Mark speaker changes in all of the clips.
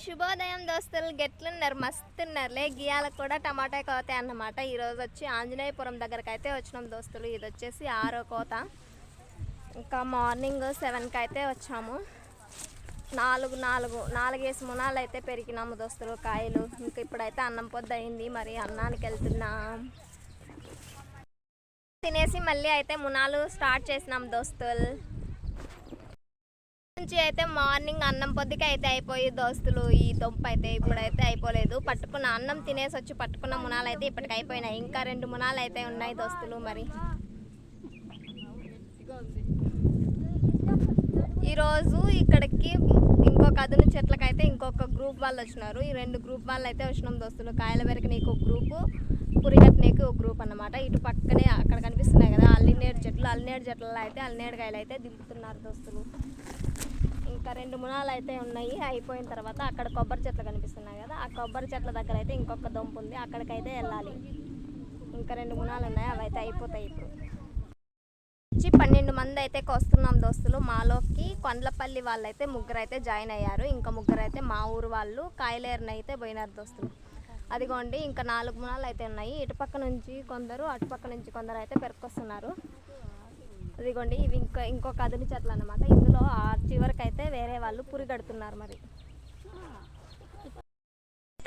Speaker 1: శుభోదయం దోస్తులు, గెట్లున్నారు? మస్తున్నారులే. గియాలకు కూడా టమాటా కోత అన్నమాట. ఈరోజు వచ్చి ఆంజనేయపురం దగ్గరకు అయితే వచ్చినాం దోస్తులు. ఇది వచ్చేసి 6వ కోత. ఇంకా మార్నింగ్ 7కి అయితే వచ్చాము. నాలుగేసి మునాలు అయితే పెరిగినాము దోస్తులు కాయలు. ఇంకా ఇప్పుడైతే అన్నం పొద్దు అయింది, మరి అన్నానికి వెళ్తున్నాం. తినేసి మళ్ళీ అయితే మునాలు స్టార్ట్ చేసినాం దోస్తులు. నుంచి అయితే మార్నింగ్ అన్నం పొద్దుకి అయితే అయిపోయి దోస్తులు. ఈ దొంప అయితే ఇప్పుడైతే అయిపోలేదు. పట్టుకున్న అన్నం తినేసి వచ్చి పట్టుకున్న మునాలు అయితే ఇప్పటికి అయిపోయినాయి. ఇంకా 2 మునాలు అయితే ఉన్నాయి దోస్తులు. మరి ఈరోజు ఇక్కడికి ఇంకొక అదును చెట్లకైతే ఇంకొక గ్రూప్ వాళ్ళు వచ్చినారు. ఈ 2 గ్రూప్ వాళ్ళు అయితే వచ్చినాం దోస్తులు. కాయల వరకు నీకు ఒక గ్రూపు, పురిగట్నేకి ఒక గ్రూప్ అన్నమాట. ఇటు పక్కనే అక్కడ కనిపిస్తున్నాయి కదా అల్లినేడు చెట్లు. అల్లినేడు చెట్లలో అయితే అల్లినేడు కాయలు అయితే దింపుతున్నారు దోస్తులు. ఇంకా 2 మునాలు అయితే ఉన్నాయి. అయిపోయిన తర్వాత అక్కడ కొబ్బరి చెట్లు కనిపిస్తున్నాయి కదా, ఆ కొబ్బరి చెట్ల దగ్గర అయితే ఇంకొక దొంప ఉంది, అక్కడికైతే వెళ్ళాలి. ఇంకా 2 మునాలు ఉన్నాయి, అవి అయితే అయిపోతాయి. ఇప్పుడు వచ్చి 12 మంది అయితే వస్తున్నాం దోస్తులు. మాలోకి కొండలపల్లి వాళ్ళు అయితే 3 అయితే జాయిన్ అయ్యారు. ఇంకా 3 అయితే మా ఊరు వాళ్ళు కాయలేరుని అయితే పోయినారు దోస్తులు. అదిగోండి ఇంకా 4 మునాలు అయితే ఉన్నాయి. ఇటుపక్క నుంచి కొందరు, అటుపక్క నుంచి కొందరు అయితే పెరుకొస్తున్నారు. అదిగోండి ఇవి ఇంకొక అదును చెట్లు అన్నమాట. ఇందులో ఆ చివరికి అయితే వేరే వాళ్ళు పురిగడుతున్నారు. మరి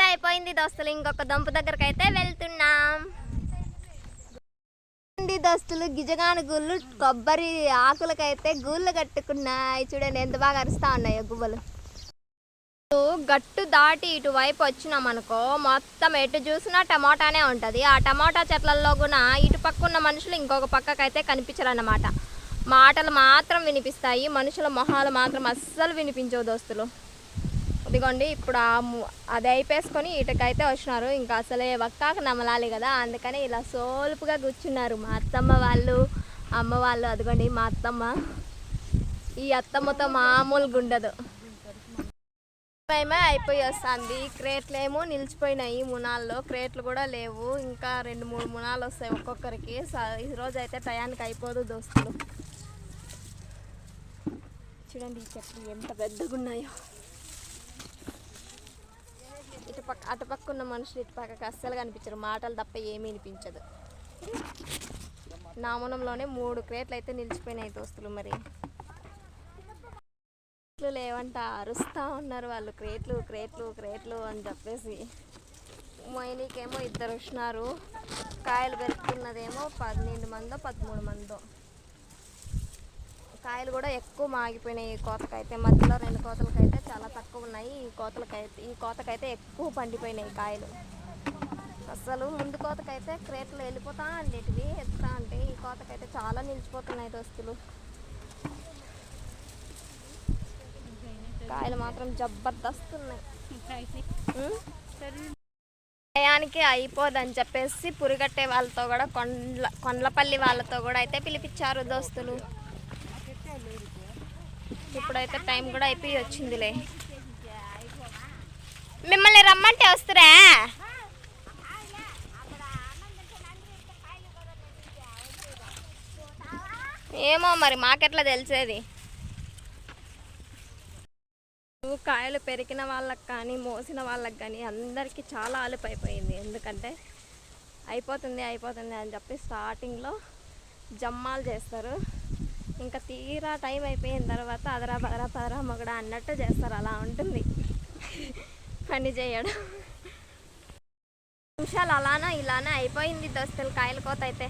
Speaker 1: అయిపోయింది దోస్తులు. ఇంకొక దొంప దగ్గరకు అయితే వెళ్తున్నాం దోస్తులు. గిజగాను గుళ్ళు కొబ్బరి ఆకులకైతే గూళ్ళు కట్టుకున్నాయి. చూడండి ఎంత బాగా అరుస్తా ఉన్నాయో గువ్వలు. గట్టు దాటి ఇటువైపు వచ్చినాం అనుకో, మొత్తం ఎటు చూసినా టమాటానే ఉంటుంది. ఆ టమాటా చెట్లలో కూడా ఇటు పక్క ఉన్న మనుషులు ఇంకొక పక్కకైతే కనిపించరు అన్నమాట. మాటలు మాత్రం వినిపిస్తాయి, మనుషుల మొహాలు మాత్రం అస్సలు వినిపించవు దోస్తులు. ఇదిగోండి ఇప్పుడు అది అయిపోసుకొని ఇటుకైతే వచ్చినారు. ఇంకా అసలే వక్కాకు నమలాలి కదా, అందుకని ఇలా సోల్పుగా కూర్చున్నారు మా అత్తమ్మ వాళ్ళు, అమ్మ వాళ్ళు. అదిగోండి మా అత్తమ్మ. ఈ అత్తమ్మతో మామూలుగా ఉండదు. అయిపోయి వస్తుంది. క్రేట్లు ఏమో నిలిచిపోయినాయి మునాల్లో, క్రేట్లు కూడా లేవు. ఇంకా 2-3 మునాలు వస్తాయి ఒక్కొక్కరికి. ఈరోజు అయితే టయానికి అయిపోదు దోస్తులు. చూడండి ఈ చెట్లు ఎంత పెద్దగా ఉన్నాయో. అటుపక్క ఉన్న మనుషులు ఇటుపక్కకి అస్సలు కనిపించరు, మాటలు తప్ప ఏమీ వినిపించదు. నా మునంలోనే 3 క్రేట్లు అయితే నిలిచిపోయినాయి దోస్తులు. మరి లేవంట, అరుస్తూ ఉన్నారు వాళ్ళు, క్రేట్లు క్రేట్లు క్రేట్లు అని చెప్పేసి. మొయినీకేమో 2 వచ్చినారు. కాయలు పెరుగుతున్నదేమో 12 మందో 13 మందో. కాయలు కూడా ఎక్కువ మాగిపోయినాయి ఈ కోతకైతే. మధ్యలో 2 కోతలకైతే చాలా తక్కువ ఉన్నాయి. ఈ కోతకైతే ఎక్కువ పండిపోయినాయి కాయలు. అసలు ముందు కోతకైతే క్రేట్లు వెళ్ళిపోతా ఉండేటివి, ఎత్తుతా అంటే ఈ కోతకైతే చాలా నిలిచిపోతున్నాయి దోస్తులు. కాయలు మాత్రం జబర్దస్త్ ఉన్నాయి. టయానికి అయిపోదని చెప్పేసి పురిగట్టే వాళ్ళతో కూడా కొండలపల్లి వాళ్ళతో కూడా అయితే పిలిపించారు దోస్తులు. ఇప్పుడైతే టైం కూడా అయిపోయి వచ్చిందిలే. మిమ్మల్ని రమ్మంటే వస్తురా? ఏమో మరి మాకెట్లా తెలిసేది. కాయలు పెరిగిన వాళ్ళకి కానీ మోసిన వాళ్ళకి కానీ అందరికీ చాలా ఆలుపు అయిపోయింది. ఎందుకంటే అయిపోతుంది అని చెప్పి స్టార్టింగ్లో జమ్మాలు చేస్తారు. ఇంకా తీరా టైం అయిపోయిన తర్వాత అదరా బదరా పదరా మొగడా అన్నట్టు చేస్తారు. అలా ఉంటుంది పని చేయడం. నిమిషాలు అలానా ఇలానే అయిపోయింది దోస్తులు కాయల కోత అయితే.